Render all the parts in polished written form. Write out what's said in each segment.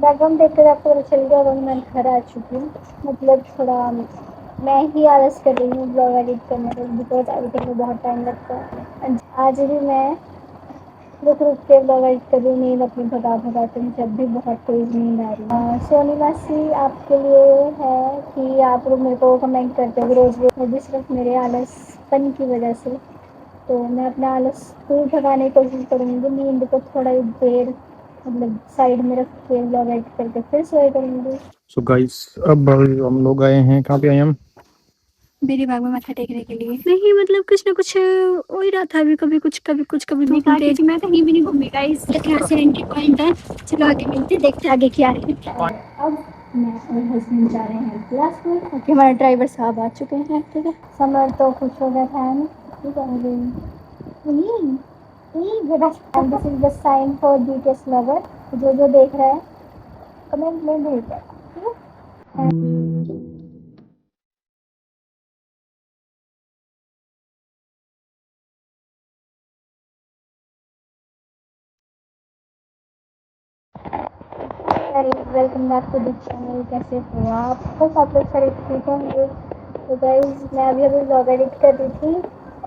Background देखकर आपको पता चल गया होगा मैं घर आ चुकी हूँ। मतलब थोड़ा मैं ही आलस कर रही हूँ ब्लॉग एडिट करने में, बिकॉज एडिटिंग में बहुत टाइम लगता है। आज भी मैं रुक रुक के ब्लॉग एडिट कर रही हूँ, नींद अपनी भगा के, मुझे अब भी बहुत तेज नींद आ रही है। सोनी मासी आपके लिए है कि आप लोग मेरे को कमेंट करते हो रोज रोज, वो भी सिर्फ मेरे आलसपन की वजह से। तो मैं अपना आलस दूर भगाने की कोशिश करूँगी, नींद को थोड़ा देर मतलब साइड में रख के ब्लॉग एडिट करके फिर सोए करूँगी। सो गाइस अब हम लोग आए हैं, कहाँ पे आए हम? मेरे बाग में माथा टेकने के लिए नहीं, मतलब कुछ ना कुछ हो ही रहा था। अभी कभी कुछ कभी कुछ कभी धूप तेज। मैं कहीं भी नहीं घूमी गाइस, यहाँ से एंट्री पॉइंट है। चलो आगे मिलते, देखते आगे क्या है। अब मैं और हस्बैंड जा रहे हैं क्लास में, क्योंकि हमारे ड्राइवर साहब आ चुके हैं। ठीक है, समर तो खुश हो गया था ना। ठीक है, this is the sign for BTS lover. जो जो देख रहा है कमेंट में भेज देना, ठीक है। Welcome back to this channel. कैसे हो आप? बस आप लोग सारे ठीक होंगे। तो गाइस मैं अभी अभी व्लॉग एडिट कर रही थी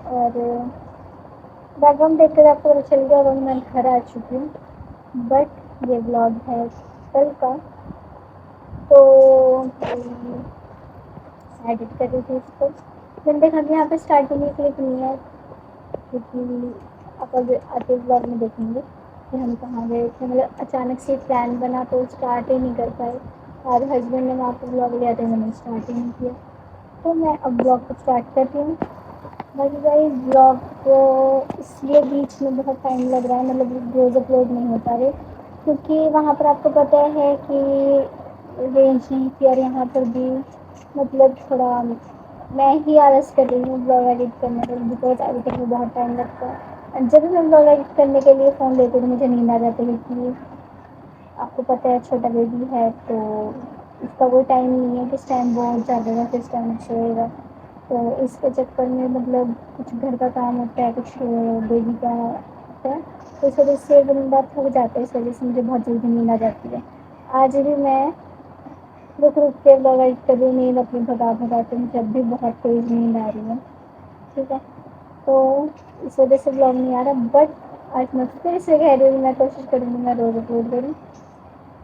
और बैकग्राउंड देख कर आपको पता चल गया होगा मैं घर आ चुकी हूँ। बट ये व्लॉग है कल का, तो एडिट कर रही थी इसको। मैंने देखा कि यहाँ पे स्टार्टिंग में क्लिक नहीं है, क्योंकि आप अभी आते ब्लॉग में देखेंगे कि हम कहाँ गए थे। मतलब अचानक से प्लान बना तो स्टार्ट ही नहीं कर पाए, और हस्बैंड ने वहाँ पर ब्लॉग लिया था, मैंने स्टार्ट ही नहीं किया। तो मैं अब ब्लॉग को स्टार्ट करती हूँ। बाकी भाई ब्लॉग को इसलिए बीच में बहुत टाइम लग रहा है, मतलब रोज़ अपलोड नहीं हो पा रहे, क्योंकि वहाँ पर आपको पता है कि रेंज नहीं थी, और यहाँ पर भी मतलब थोड़ा मैं ही आलस कर रही हूँ ब्लॉग एडिट करने में, बिकॉज एडिटिंग में बहुत टाइम लगता है। और जब भी मैं ब्लॉग एडिट करने के लिए फ़ोन लेती हूँ तो मुझे नींद आ जाती है, क्योंकि आपको पता है छोटा बेबी है, तो इसका कोई टाइम नहीं है किस टाइम वो जागेगा किस टाइम सोएगा। तो इसके चक्कर में मतलब कुछ घर का काम होता है, कुछ बेबी का होता है, तो इस वजह से बंदा थक जाता है। इस वजह से मुझे बहुत जल्दी नींद आ जाती है। आज भी मैं रुक रुक के ब्लॉग एडिट कर रही हूँ, नींद अपनी भगा के, मुझे अब भी बहुत तेज़ नींद आ रही है। ठीक है, तो इस वजह से ब्लॉग नहीं आ रहा, बट आज मैं फिर से कह रही हूँ मैं कोशिश करूँगी मैं रोज़ अपलोड करूँ।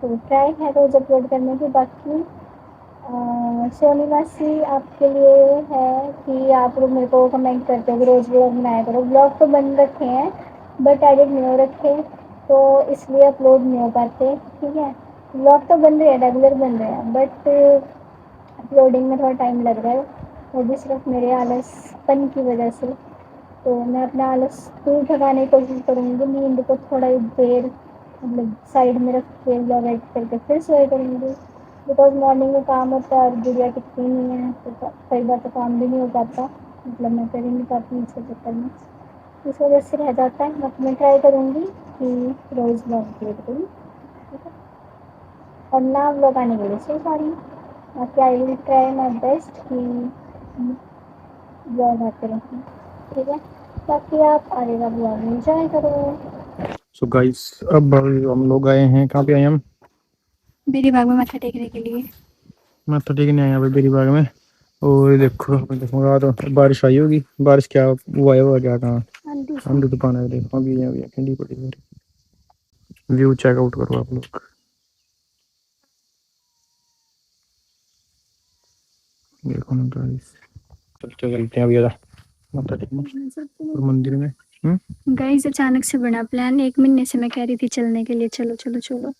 तो ट्राई है रोज़ अपलोड करने की। बाकी सोनी मासी आपके लिए है कि आप लोग मेरे को कमेंट करते हो कि रोज़ ब्लॉग बनाया करो। ब्लॉग तो बन रखे हैं बट एडिट नहीं हो रखे, तो इसलिए अपलोड नहीं हो पाते। ठीक है, ब्लॉग तो बन रहे हैं, रेगुलर बन रहे हैं, बट अपलोडिंग में थोड़ा टाइम लग रहा है, वो भी सिर्फ मेरे आलसपन की वजह से। तो मैं अपना आलस दूर भगाने की कोशिश करूँगी, नींद को थोड़ा देर मतलब साइड में रख के ब्लॉग एडिट करके फिर सोए करूँगी, बिकॉज मॉर्निंग में काम होता है और गुड़िया टिकती नहीं है, तो कई बार तो काम भी नहीं हो पाता, मतलब मैं कर ही नहीं पाती इसके चक्कर में, इस वजह से रह जाता है। बट मैं ट्राई करूँगी कि रोज़ ब्लॉग अपलोड करूँ, ठीक है, और ना ब्लॉग आने के लिए सो सॉरी। बाकी I will try my best कि ब्लॉग आते रहें, ठीक है। बाकी आप आगे का ब्लॉग एंजॉय करो। सो गाइस अब हम लोग आए हैं, कहाँ पे आए हम? मेरे बाग में माथा टेकने के लिए। मैं तो ठीक नहीं आया अभी बेरी बाग में। और देखो रात बारिश आई होगी, बारिश क्या हुआ है, हुआ क्या कहाँ आंधी तूफान है। देखो अभी अभी ठंडी पड़ी है। व्यू चेकआउट करो आप लोग, देखो ना गाइस। चलते हैं अभी माता टेकने और मंदिर में। गाइस अचानक से बना प्लान, 1 महीने से मैं कह रही थी चलने के लिए, चलो चलो चलो,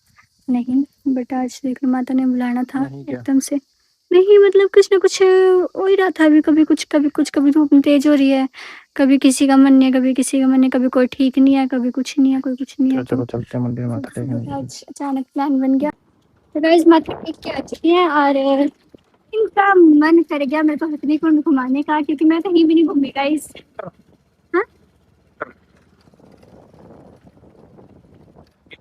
नहीं, बट आज देख लो माता ने बुलाना था एकदम से। नहीं, मतलब कुछ ना कुछ हो ही रहा था। अभी कभी कुछ कभी कुछ कभी धूप तेज हो रही है, कभी किसी का मन नहीं है, कभी किसी का मन नहीं, कभी कोई ठीक नहीं है, कभी कुछ नहीं है, कोई कुछ नहीं है। चलो चलते हैं मंदिर माता टेकने। आज अचानक प्लान बन गया, तो गाइस माता टेक के आ चुकी है, और इनका मन कर गया मेरे को हथनी कुंड घुमाने का, क्योंकि मैं कहीं भी नहीं घूमी गाइस। हाँ,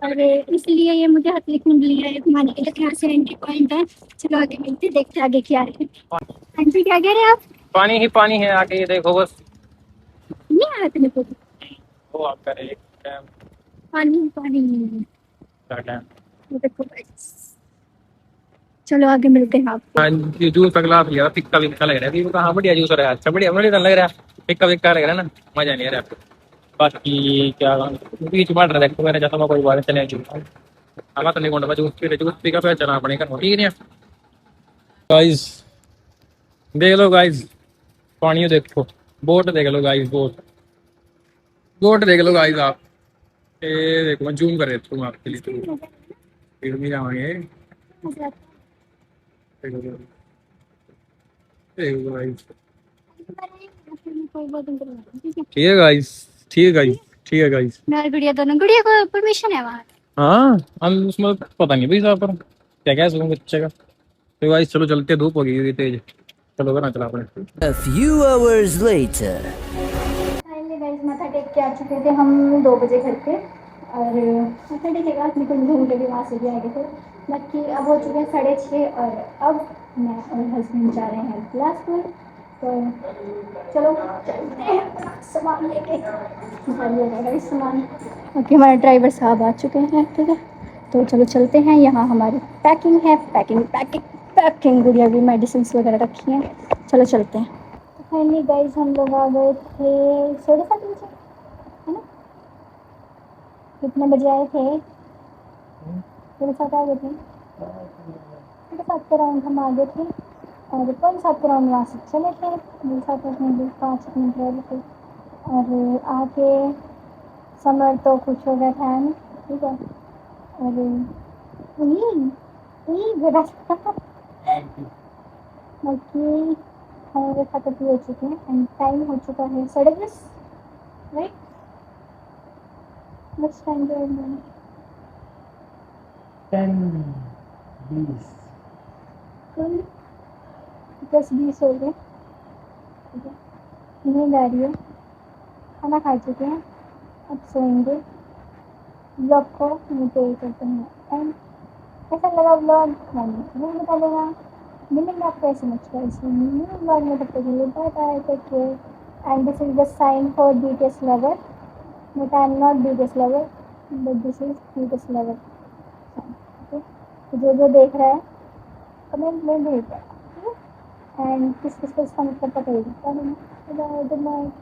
और इसलिए ये मुझे हथनी कुंड लिया है घुमाने के लिए, यहाँ से एंट्री पॉइंट है। चलो आगे मिलते, देखते आगे क्या है। आंटी क्या कह रहे हैं आप? पानी ही पानी है आगे, ये देखो बस। नहीं आ रहा हथनी कुंड, वो आपका डैम पानी पानी नहीं है। का डैम। ये देखो गाइस, चलो आगे मिलते हैं आपको। हाँ जी, जूस का गिलास लिया, फिक्का फिक्का लग रहा है, कहाँ बढ़िया जूस हो रहा है, अच्छा बढ़िया बढ़िया लग रहा है, फिक्का फिक्का लग रहा है ना, मजा नहीं आ रहा आपको। बाकी क्या बीच बढ़ रहा है, देखो मैंने जैसा मैं कोई बात चले जूस हवा तो नहीं कोण जूस पी का फिर चला पड़ेगा, ठीक नहीं गाइस। देख लो गाइस, पानी देखो, बोट देख लो गाइस, बोट बोट देख लो गाइस आप, ये देखो मैं जूम कर देता हूँ आपके लिए, फिर भी जाएंगे, देखो गाइस, ठीक है गाइस, ठीक है गाइस, ठीक है गाइस। मैं और गुड़िया दोनों, गुड़िया को परमिशन है वहाँ। हाँ हम उसमें पता नहीं भाई साहब पर क्या क्या सुन बच्चे का, तो गाइस चलो चलते, धूप हो गई तेज, चलो ना चला अपने। A few hours later. Finally guys माथा टेक के आ चुके थे हम 2 बजे घर पे, और माथा टेके बाद निकल घूम के भी वहाँ से भी आ गए थे। बाकी अब हो चुके हैं 6:30, और अब मैं और हस्बैंड जा रहे हैं बिलासपुर। तो चलो चलते हैं, अपना सामान लेके घर ले जाएगा इस सामान। बाकी हमारे ड्राइवर साहब आ चुके हैं, ठीक है, तो चलो चलते हैं। यहाँ हमारी पैकिंग है, पैकिंग पैकिंग पैकिंग, गुड़िया भी मेडिसिन वगैरह रखी हैं, चलो चलते हैं। तो फाइनली गाइस हम लोग आ गए थे 7:30 बजे, है ना? कितने बजे आए थे? 7:30 आ गए थे, 7:30 के राउंड हम आ गए थे, और 7:30 के राउंड वहाँ से चले थे, 5 मिनट रह गए थे, और आके समर तो खुश हो गया था नहीं, ठीक है, और वही बड़ा बाकी हमारे खत्म भी हो चुके हैं, एंड टाइम हो चुका है 10:30, राइट? नेक्स्ट टाइम जो 10:20 हो गए, ठीक है, नींद आ रही है, खाना खा चुके हैं, अब सोएंगे। ब्लॉग को पे करते हैं, एंड कैसा लगा ब्लॉग मैंने जरूर बता देगा। मिलेंगे आपको ऐसे नेक्स्ट न्यू ब्लॉग में, तब तक के लिए bye bye, take care. And this is the sign for BTS lover, but I am not BTS lover, but this is BTS lover. Okay, तो जो देख रहा है कमेंट में भेज देगा, एंड किस किस को इसका मतलब पता ही, गुड नाइट।